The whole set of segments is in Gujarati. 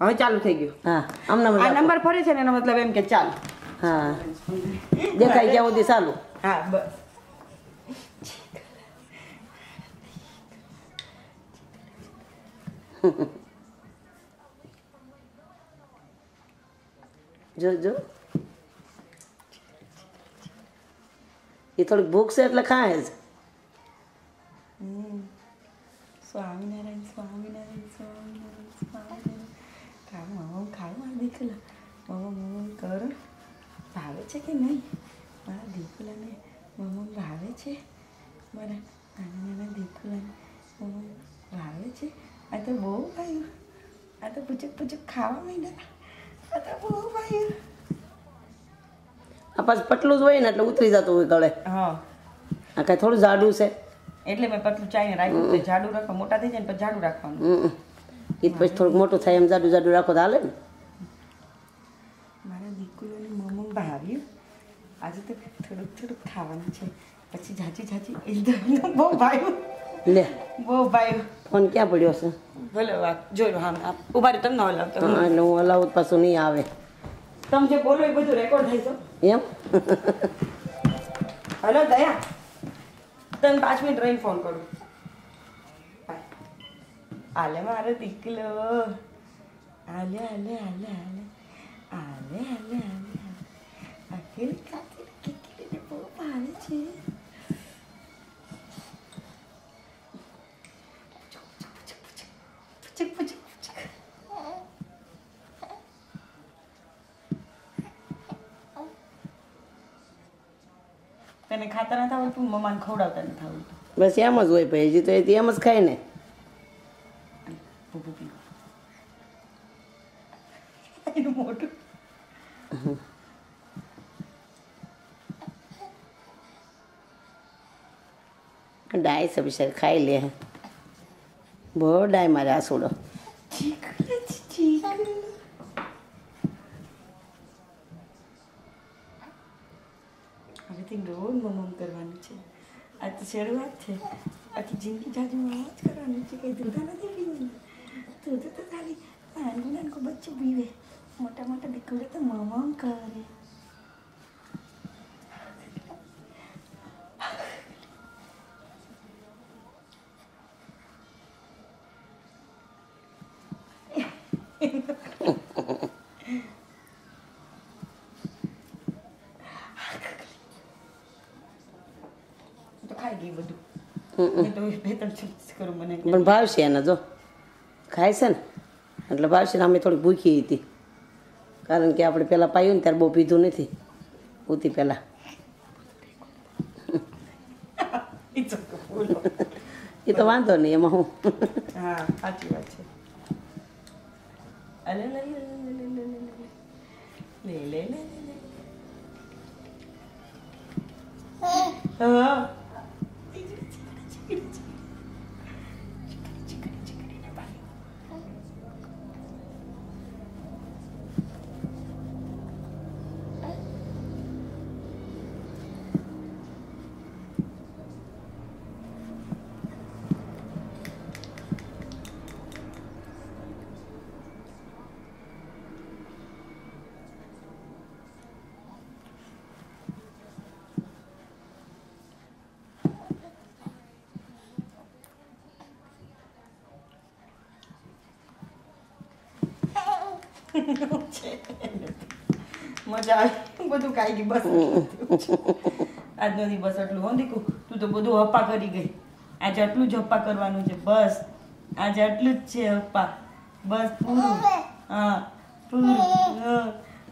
હવે ચાલુ થઈ ગયું. હા આમના આ નંબર ફરે છે ને એનો મતલબ એમ કે ચાલુ. હા દેખાય જ્યાં સુધી ચાલુ. હા બસ. જો જો એ થોડીક ભૂખ છે એટલે ખાય જ. સ્વામિનારાયણ સ્વામિનારાયણ સ્વામિનારાયણ સ્વામિનારાયણ. ખાવ મમ્મ ખાવ મારા દીકલા. મમ્મ કર ભાવે છે કે નહીં મારા દીકલાને? મમ્મ ભાવે છે મારા નાના નાના દીકલાને? મમ્મ ભાવે છે? આ તો બહુ ભાઈ, આ તો પૂચક પૂચક ખાવા માંડ્યા. આ તો બહુ ભાઈ. આ પાછું પટલું જ હોય ને એટલે ઉતરી જતું હોય ગળે. હા આ કાંઈ થોડું જાડું છે એટલે મેં પતલું ચાઈને રાખ્યું. તો જાડું રાખો, મોટા થઈ જાય ને પછી જાડું રાખવાનું. એ પછી થોડુંક મોટું થાય એમ જાડું જાડું રાખો તો હાલે ને. મારા દીકરીઓને મમ્મ ભાવ્યું. આજે તો થોડુંક થોડુંક ખાવાનું છે, પછી ઝાચી ઝાચી એકદમ બહુ ભાવ્યું. લે બહુ ભાવ્યું. ફોન ક્યાં પડ્યો છે? ભલે વાત જોઈ લો. હા ઉભા રહી તમને હલાવતો. હા એટલે હું હલાવું પાછું નહીં આવે. તમે જે બોલો એ બધું રેકોર્ડ થાય છે. એમ હલો દયા, તને 5 મિનિટ રહીને ફોન કરું. આલે મારો દીકલો, આલે આલે આલે આલે આલે આલે આલે આખીર કાકી કીકીને બહુ ભાવે છે. પૂચક પૂચક પૂચક. તને ખાતા નથી આવડતું, મમ્માને ખવડાવતા નથી આવડતું. બસ એમ જ હોય ભાઈ, હજી તો એ એમ જ ખાય ને. ભૂભું પીવું એનું મોટું. ડાય છે બિચારી, ખાઈ લે. બહુ ડાય મારે આ સોડો. હવેથી રોજ મમ્મ કરવાનું છે. આ તો શરૂઆત છે. આખી જિંદગી જાજુમાં આ જ કરવાનું છે. કંઈ દૂધ નથી પીવાનું. દૂધ તો ખાલી નાનું નાનું બચ્ચું પીવે. મોટા મોટા દીકરો તો મમ્મ કરે. તો ખાઈ ગઈ બધું. મેં તો 2-3 ચમચી કરું મને. પણ ભાવશે એને જો ખાય છે ને એટલે ભાવશે ને. અમે થોડી ભૂખી હતી કારણ કે આપણે પહેલાં પાયું ને ત્યારે બહુ પીધું નથી ઉતી પહેલાં. એ તો વાંધો નહીં એમાં હું. હા સાચી વાત છે. અલે લે લે લે લે લે લે. હા મજા આવી. બધું ખાઈ ગઈ બસ. આજનો દિવસ એટલું હો દીકું. તું તો બધું હપ્પા કરી ગઈ. આજે આટલું જ હપ્પા કરવાનું છે બસ. આજે આટલું જ છે હપ્પા બસ. પૂરું. હા પૂરું.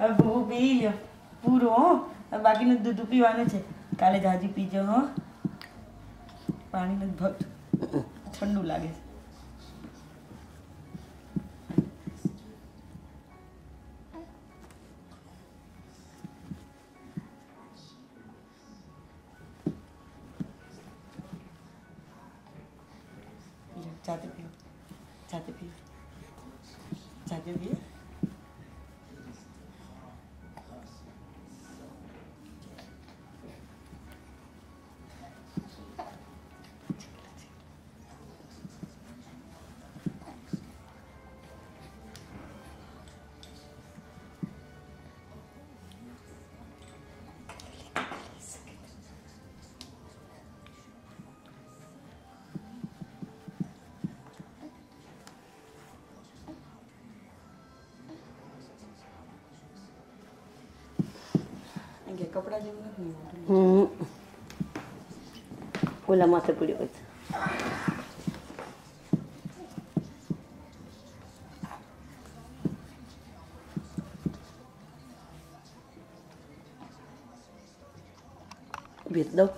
હવે બહુ પી લ્યો પૂરું. હો બાકીનું દૂધ પીવાનું છે. કાલે જાજી પીજો. હો પાણી નથી ભરતું, ઠંડુ લાગે છે. જાતે પીઓ, જાતે પીઓ, જાતે પીઓ. કપડા જેવું નથી ને ઓલા માથે પડ્યો હોય ભેટ દઉં